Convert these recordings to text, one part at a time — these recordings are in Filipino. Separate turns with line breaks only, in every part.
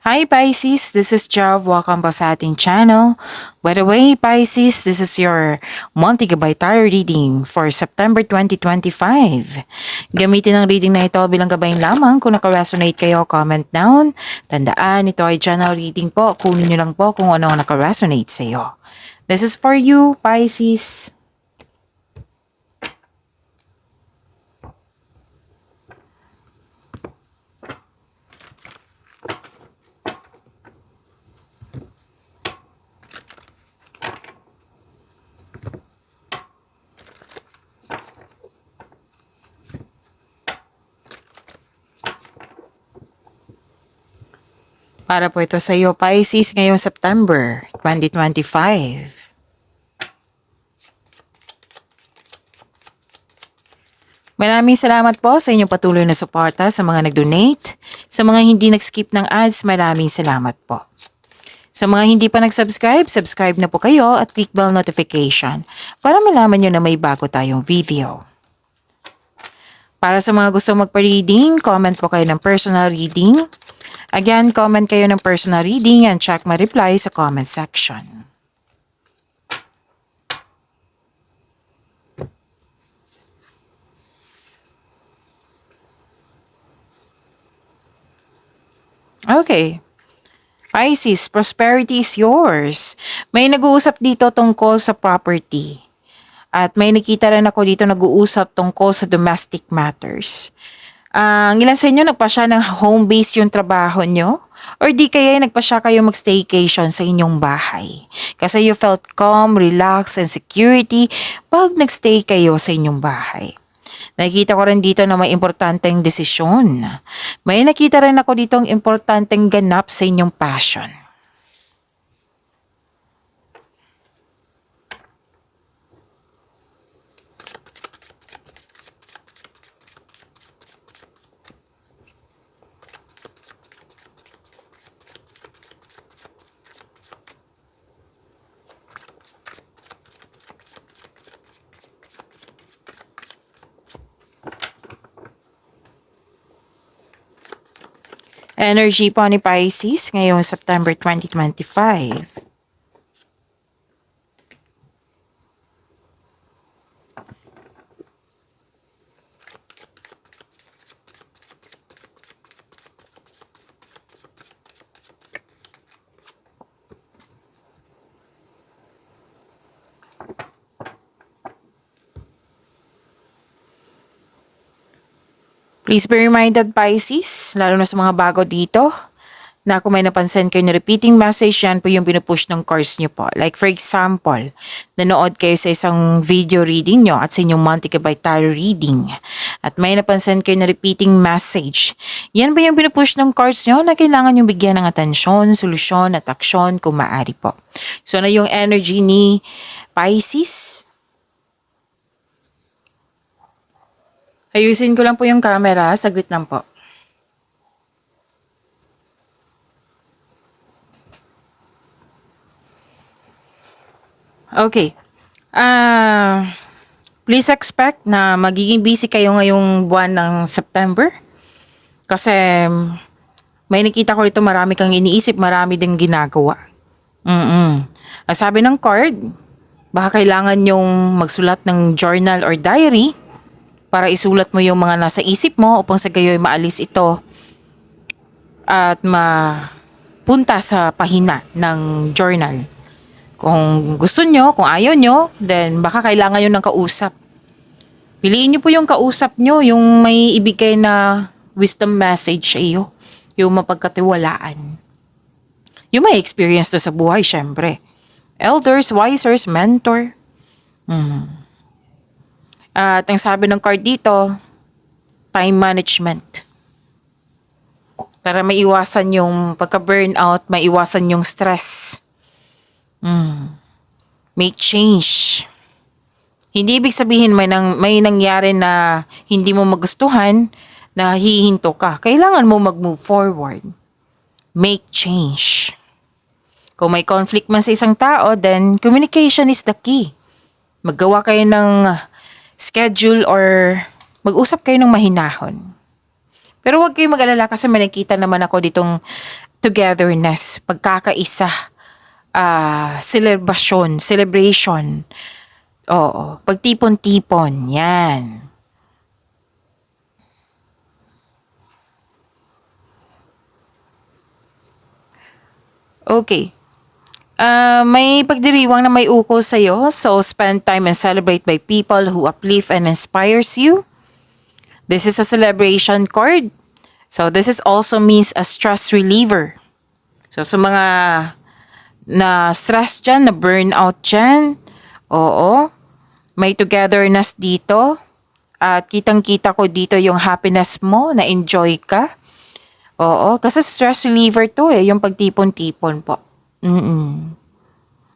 Hi Pisces, this is Jav. Welcome po sa ating channel. By the way, Pisces, this is your monthly gabay tarot reading for September 2025. Gamitin ang reading na ito bilang gabay lamang. Kung naka-resonate kayo, comment down. Tandaan, ito ay general reading po. Kunin nyo lang po kung ano ang naka-resonate sa iyo. This is for you, Pisces. Para po ito sa iyo, Pisces, ngayong September 2025. Maraming salamat po sa inyong patuloy na suporta sa mga nag-donate. Sa mga hindi nag-skip ng ads, maraming salamat po. Sa mga hindi pa nag-subscribe, subscribe na po kayo at click bell notification para malaman nyo na may bago tayong video. Para sa mga gusto magpa-reading, comment po kayo ng personal reading. Again, comment kayo ng personal reading and check my reply sa comment section. Okay. Pisces, prosperity is yours. May nag-uusap dito tungkol sa property. At may nakita rin ako dito nag-uusap tungkol sa domestic matters. Ang ilan sa inyo nagpasya ng home base yung trabaho nyo? Or di kaya nagpasya kayo mag-staycation sa inyong bahay? Kasi you felt calm, relaxed, and security pag nagstay kayo sa inyong bahay. Nakikita ko rin dito na may importanteng desisyon. May nakita rin ako dito ang importanteng ganap sa inyong passion. Energy po ni Pisces ngayong September 2025. Please be reminded, Pisces, lalo na sa mga bago dito, na kung may napansin kayo na repeating message, yan po yung pinupush ng course nyo po. Like for example, nanood kayo sa isang video reading nyo at sa inyong monthly gabay tarot reading. At may napansin kayo na repeating message. Yan ba yung pinupush ng course nyo na kailangan yung bigyan ng atensyon, solusyon at aksyon kung maaari po. So na yung energy ni Pisces. Ayusin ko lang po yung camera. Saglit lang po. Okay. Please expect na magiging busy kayo ngayong buwan ng September. Kasi may nakita ko rito marami kang iniisip, marami ding ginagawa. Sabi ng card, baka kailangan yung magsulat ng journal or diary para isulat mo yung mga nasa isip mo upang sa gayo'y maalis ito at mapunta sa pahina ng journal. Kung gusto nyo, kung ayaw nyo, then baka kailangan yun ng kausap. Piliin nyo po yung kausap nyo, yung may ibigay na wisdom message sa iyo, yung mapagkatiwalaan. Yung may experience na sa buhay, syempre. Elders, wisers, mentor. At ang sabi ng card dito, time management. Para maiwasan yung pagka-burnout, maiwasan yung stress. Make change. Hindi ibig sabihin may nangyari na hindi mo magustuhan, na hihinto ka. Kailangan mo mag-move forward. Make change. Kung may conflict man sa isang tao, then communication is the key. Maggawa kayo ng schedule or mag-usap kayo ng mahinahon. Pero huwag kayong mag-alala kasi may nakita naman ako ditong togetherness, pagkakaisa, celebration. Oo, pagtipon-tipon, yan. Okay. May pagdiriwang na may ukol sa'yo, so spend time and celebrate by people who uplift and inspires you. This is a celebration card. So this is also means a stress reliever. So sa mga na stress dyan, na burnout dyan, oo, may togetherness dito. At kitang-kita ko dito yung happiness mo, na enjoy ka. Oo, kasi stress reliever to yung pagtipon-tipon po.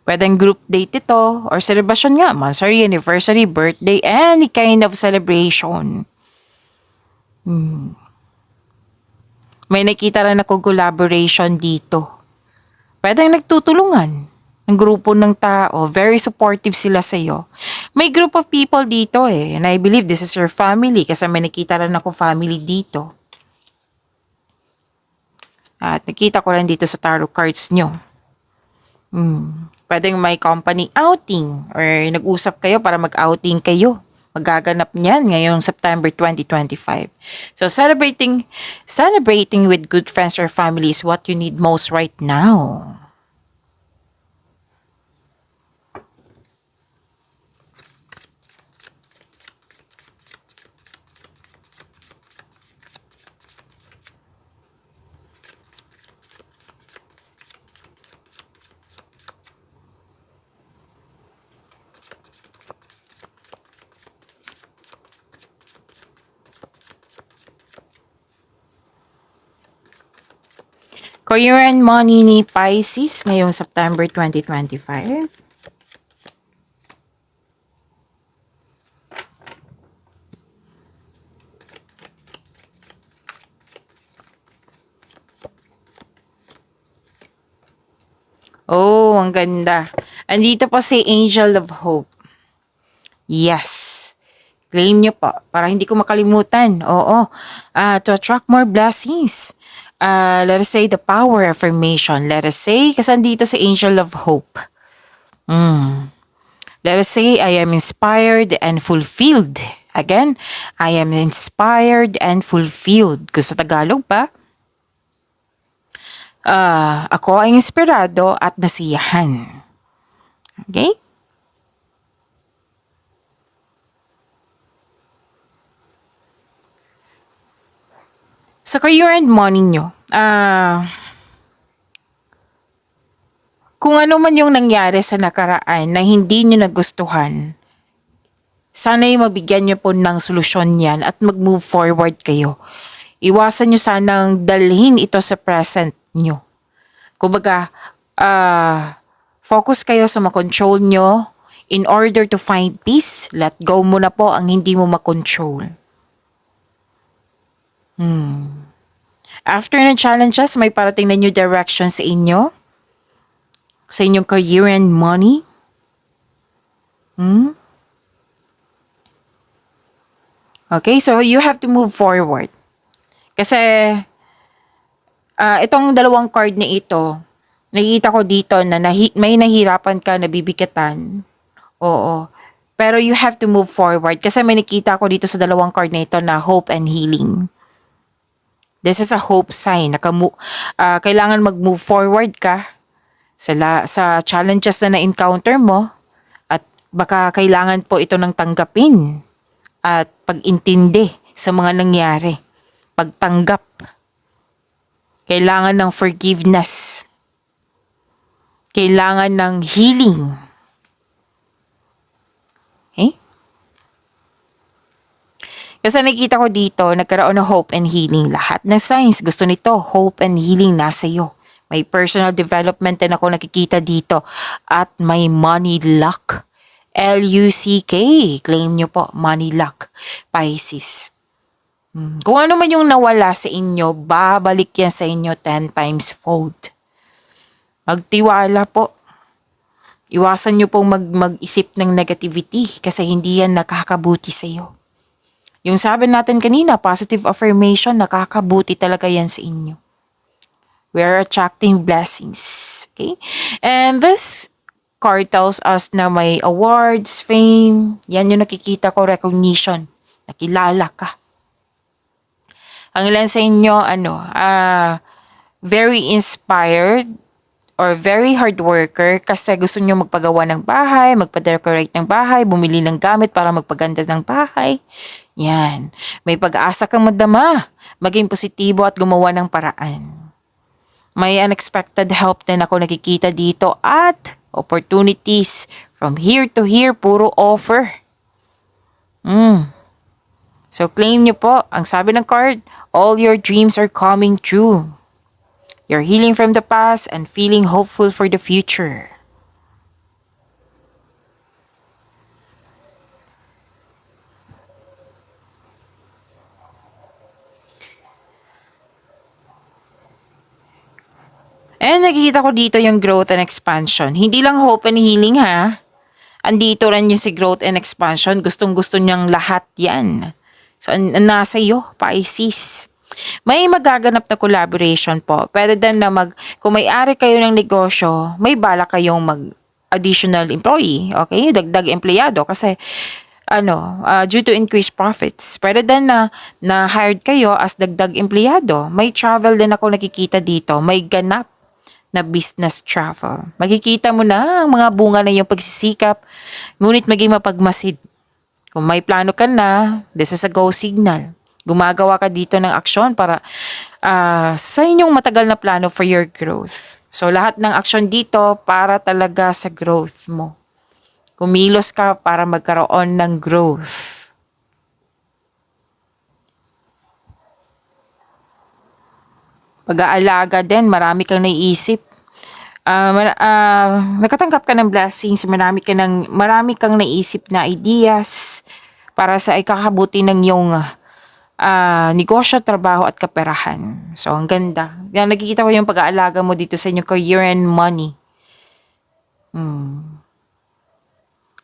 Pwedeng group date ito or celebration nga, monthsary, anniversary, birthday, any kind of celebration. May nakita rin ako collaboration dito. Pwedeng nagtutulungan ng grupo ng tao. Very supportive sila sa'yo. May group of people dito and I believe this is your family kasi may nakita rin ako family dito. At nakita ko rin dito sa tarot cards nyo. Pwedeng may company outing or nag-usap kayo para mag-outing kayo. Magaganap niyan ngayong September 2025. So celebrating with good friends or family is what you need most right now. Career and money ni Pisces ngayong September 2025. Oh, ang ganda. Andito pa si Angel of Hope. Yes. Claim nyo po para hindi ko makalimutan. Oo. To attract more blessings. Let us say the power affirmation. Let us say, kasi andito si Angel of Hope. Let us say, I am inspired and fulfilled. Again, I am inspired and fulfilled. Kung sa Tagalog pa, ako ay inspirado at nasiyahan. Okay? Sa career and money nyo, kung ano man yung nangyari sa nakaraan na hindi nyo nagustuhan, sana'y mabigyan nyo po ng solusyon yan at mag-move forward kayo. Iwasan nyo sanang dalhin ito sa present nyo. Kumbaga, focus kayo sa makontrol nyo in order to find peace. Let go muna po ang hindi mo makontrol. After ng challenges, may parating na new direction sa inyo. Sa inyong career and money. Okay, so you have to move forward. Kasi, itong dalawang card na ito, nakikita ko dito na may nahirapan ka, nabibigatan. Oo. Pero you have to move forward. Kasi may nakita ko dito sa dalawang card na ito na hope and healing. This is a hope sign. Kailangan mag-move forward ka sa challenges na na-encounter mo at baka kailangan po ito ng tanggapin at pag-intindi sa mga nangyari. Pagtanggap. Kailangan ng forgiveness. Kailangan ng healing. Okay? Kasi nakita ko dito, nagkaroon ng hope and healing. Lahat ng signs gusto nito, hope and healing nasa iyo. May personal development din ako nakikita dito. At may money luck. L-U-C-K. Claim nyo po, money luck. Pisces. Kung ano man yung nawala sa inyo, babalik yan sa inyo 10 times fold. Magtiwala po. Iwasan nyo pong mag-isip ng negativity kasi hindi yan nakakabuti sa iyo. Yung sabi natin kanina, positive affirmation, nakakabuti talaga yan sa inyo. We are attracting blessings. Okay? And this card tells us na may awards, fame. Yan yung nakikita ko, recognition. Nakilala ka. Ang ilan sa inyo, very inspired or very hard worker kasi gusto nyo magpagawa ng bahay, magpa-decorate ng bahay, bumili ng gamit para magpaganda ng bahay. Yan. May pag-asa kang madama, maging positibo at gumawa ng paraan. May unexpected help din ako nakikita dito at opportunities from here to here, puro offer. So claim nyo po, ang sabi ng card, all your dreams are coming true. You're healing from the past and feeling hopeful for the future. And nakikita ko dito yung growth and expansion. Hindi lang hope and healing ha. Andito rin yung si growth and expansion. Gustong-gusto niyang lahat yan. So, nasa iyo, Pisces. May magaganap na collaboration po. Pwede din na kung may-ari kayo ng negosyo, may bala kayong additional employee. Okay? Dagdag empleyado kasi due to increased profits. Pwede din na hired kayo as dagdag empleyado. May travel din ako nakikita dito. May ganap na business travel. Makikita mo na ang mga bunga na yung pagsisikap, ngunit maging mapagmasid. Kung may plano ka na, this is a go signal. Gumagawa ka dito ng aksyon para sa inyong matagal na plano for your growth. So lahat ng aksyon dito para talaga sa growth mo. Kumilos ka para magkaroon ng growth. Pag-aalaga din, marami kang naiisip. Nakatanggap ka ng blessings, marami kang naisip na ideas para sa ikakabuti ng iyong negosyo, trabaho at kaperahan. So, ang ganda. Yan, nakikita ko yung pag-aalaga mo dito sa inyong career and money.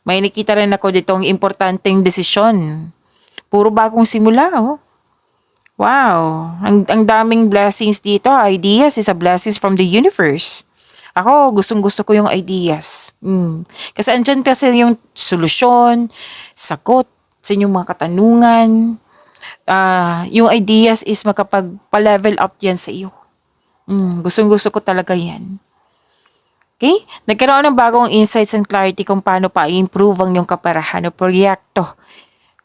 May nakita rin ako ditong importanteng desisyon. Puro bagong simula, oh. Wow. Ang daming blessings dito. Ideas is a blessings from the universe. Ako, gustong-gusto ko yung ideas. Kasi andyan kasi yung solusyon, sagot sa inyong mga katanungan. Yung ideas is makapag-level up yan sa iyo. Gustong-gusto ko talaga yan. Okay? Nagkaroon ng bagong insights and clarity kung paano pa i-improve ang yung kaperahan o proyekto.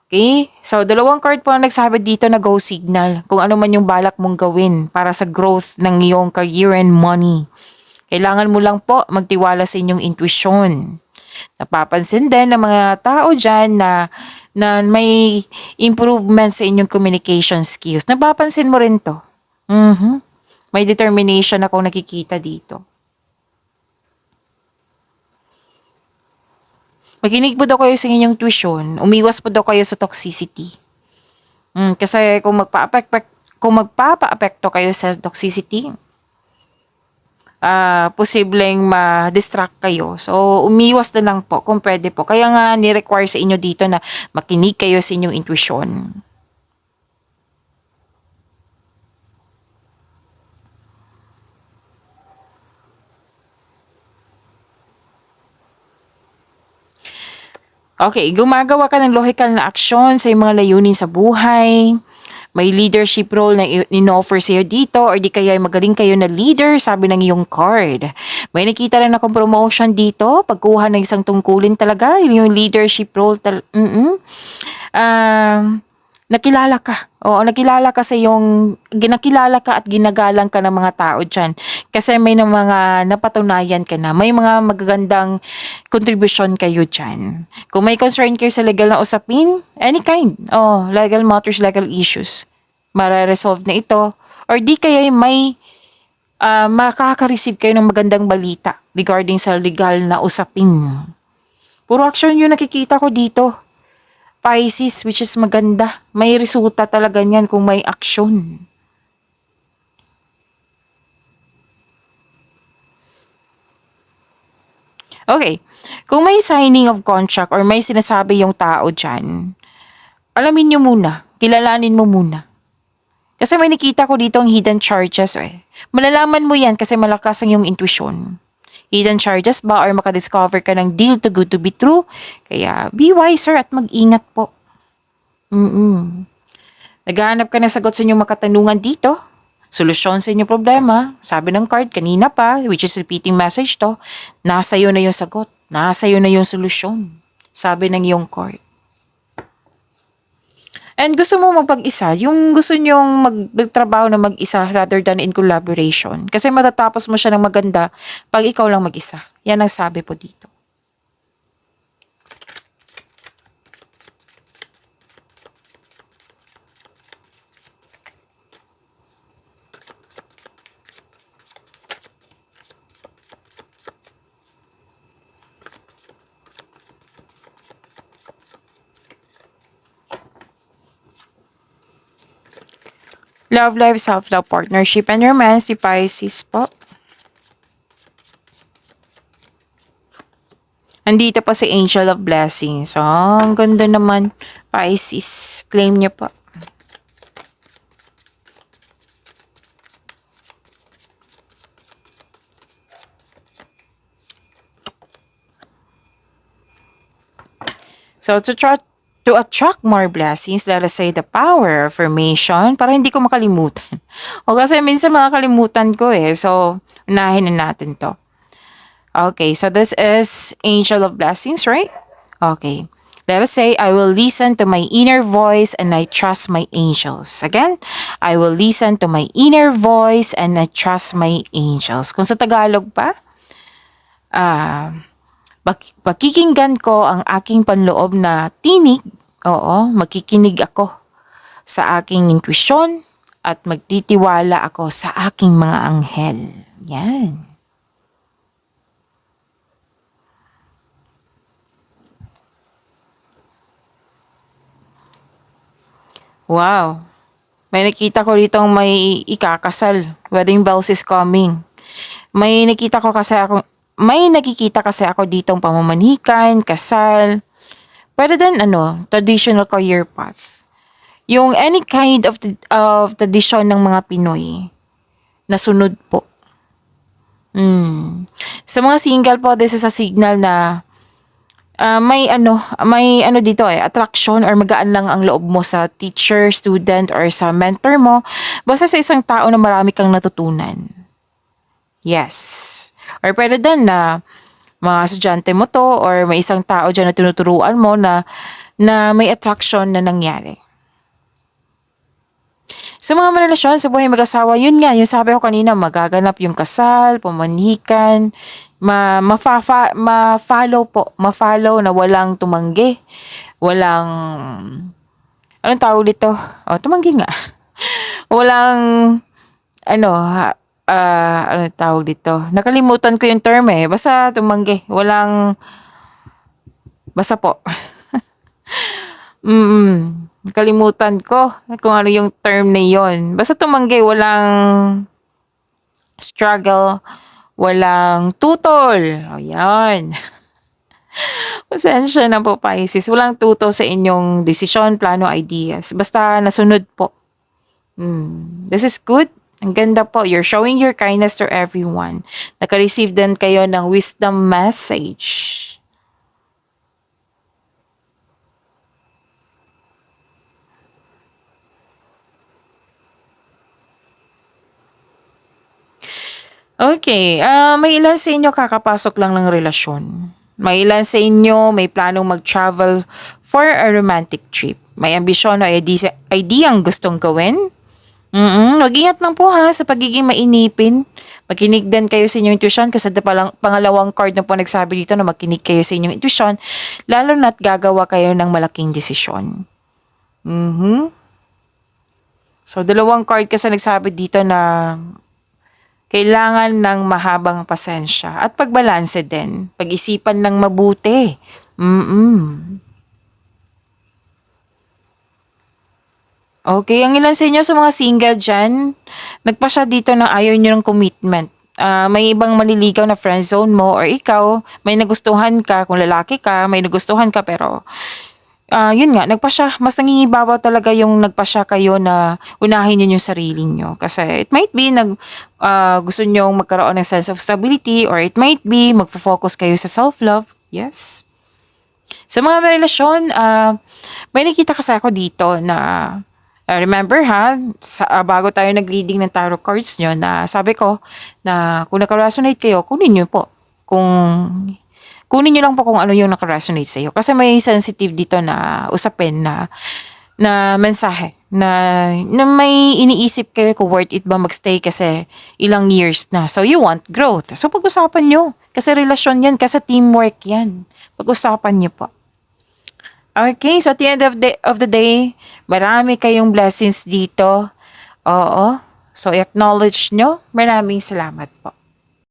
Okay? So, dalawang card po ang nagsabi dito na go signal. Kung ano man yung balak mong gawin para sa growth ng iyong career and money. Kailangan mo lang po magtiwala sa inyong intuition. Napapansin din ng mga tao dyan na may improvement sa inyong communication skills. Napapansin mo rin to. May determination ako nakikita dito. Makinig po daw kayo sa inyong tuition. Umiwas po daw kayo sa toxicity. Kasi kung magpapa-apekto kayo sa toxicity, posibleng ma-distract kayo. So, umiwas na lang po kung pwede po. Kaya nga, ni-require sa inyo dito na makinig kayo sa inyong intuition. Okay, gumagawa ka ng logical na aksyon sa iyong mga layunin sa buhay. May leadership role na in-offer sa'yo dito or di kaya magaling kayo na leader, sabi ng iyong card. May nakita rin akong promotion dito, pagkuha ng isang tungkulin talaga, yung leadership role. Nakilala ka. Oo, nakilala ka sa ginakilala ka at ginagalang ka ng mga tao dyan. Kasi may mga napatunayan ka na. May mga magagandang contribution kayo dyan. Kung may concern kayo sa legal na usapin, any kind. Legal matters, legal issues. Mare-resolve na ito. Or di kaya may makaka-receive kayo ng magandang balita regarding sa legal na usapin. Puro action yung nakikita ko dito. Pisces, which is maganda. May resulta talaga niyan kung may action. Okay. Kung may signing of contract or may sinasabi yung tao dyan, alamin nyo muna. Kilalanin mo muna. Kasi may nakita ko dito ang hidden charges eh. Malalaman mo yan kasi malakas ang iyong intuition. Hidden charges ba or makadiscover ka ng deal too good to be true? Kaya be wiser at mag-ingat po. Naghahanap ka ng sagot sa inyong makatanungan dito. Solusyon sa inyong problema. Sabi ng card kanina pa, which is repeating message to, nasa iyo na yung sagot. Nasa iyo na yung solusyon. Sabi ng iyong card. And gusto mo magpag-isa, yung gusto nyong magtrabaho na mag-isa rather than in collaboration. Kasi matatapos mo siya ng maganda pag ikaw lang mag-isa. Yan ang sabi po dito. Love life, self-love, partnership, and romance, si Pisces po. Andito pa si Angel of Blessings. Oh, ang ganda naman, Pisces. Claim niya pa. So, to attract more blessings, let us say the power of affirmation para hindi ko makalimutan. O kasi minsan makakalimutan ko eh. So, unahin na natin to. Okay, so this is Angel of Blessings, right? Okay. Let us say, I will listen to my inner voice and I trust my angels. Again, I will listen to my inner voice and I trust my angels. Kung sa Tagalog pa, pakikinggan ko ang aking panloob na tinig. Oo, makikinig ako sa aking intuition at magtitiwala ako sa aking mga anghel. Yan. Wow. May nakita ko ditong may ikakasal. Wedding bells is coming. May nakikita kasi ako ditong pamamanikan, kasal. Pwede din traditional career path. Yung any kind of tradition ng mga Pinoy na sunod po. Sa mga single po, this is a signal na may dito attraction or magaan lang ang loob mo sa teacher, student, or sa mentor mo. Basta sa isang tao na marami kang natutunan. Yes. Or pwede din na mga estudyante mo to or may isang tao dyan na tinuturuan mo na may attraction na nangyari. Sa mga marelasyon sa buhay mag-asawa, yun nga, yung sabi ko kanina, magaganap yung kasal, pamanikan, ma-follow na walang tumanggi. Walang, anong tawag dito? Tumanggi nga. Walang, ano tawag dito? Nakalimutan ko yung term eh. Basta tumanggi. Basta po. Nakalimutan ko kung ano yung term na yon. Basta tumanggi. Walang struggle. Walang tutol. Ayan. Pasensya na po, Pisces. Walang tutol sa inyong desisyon, plano, ideas. Basta nasunod po. This is good. Ang ganda po. You're showing your kindness to everyone. Naka-receive din kayo ng wisdom message. Okay. May ilan sa inyo kakapasok lang ng relasyon. May ilan sa inyo may planong mag-travel for a romantic trip. May ambisyon o idea ang gustong gawin. Mag-ingat lang po ha sa pagiging mainipin. Makinig din kayo sa inyong intuition kasi pangalawang card na po nagsabi dito na makinig kayo sa inyong intuition lalo na't gagawa kayo ng malaking desisyon. So, dalawang card kasi nagsabi dito na kailangan ng mahabang pasensya at pagbalanse din. Pag-isipan ng mabuti. Okay, ang ilan sa inyo sa mga single dyan, nagpa siya dito na ayaw nyo ng commitment. May ibang maliligaw na friend zone mo or ikaw, may nagustuhan ka, kung lalaki ka, may nagustuhan ka pero Yun nga, mas nangingibabaw talaga yung nagpasya kayo na unahin yun yung sarili nyo. Kasi it might be gusto nyo magkaroon ng sense of stability, or it might be magfo-focus kayo sa self-love. Yes. Sa mga may relasyon, may nakita kasi ako dito na remember ha, bago tayo nag-reading ng tarot cards nyo, na sabi ko na kung naka-resonate kayo, kunin nyo po. Kunin nyo lang po kung ano yung naka-resonate sa iyo. Kasi may sensitive dito na usapin na mensahe na may iniisip kayo kung worth it ba magstay kasi ilang years na. So you want growth. So pag-usapan nyo. Kasi relasyon yan. Kasi teamwork yan. Pag-usapan nyo po. Okay, so at the end of the day, marami kayong blessings dito. Oo. So, i-acknowledge nyo. Maraming salamat po.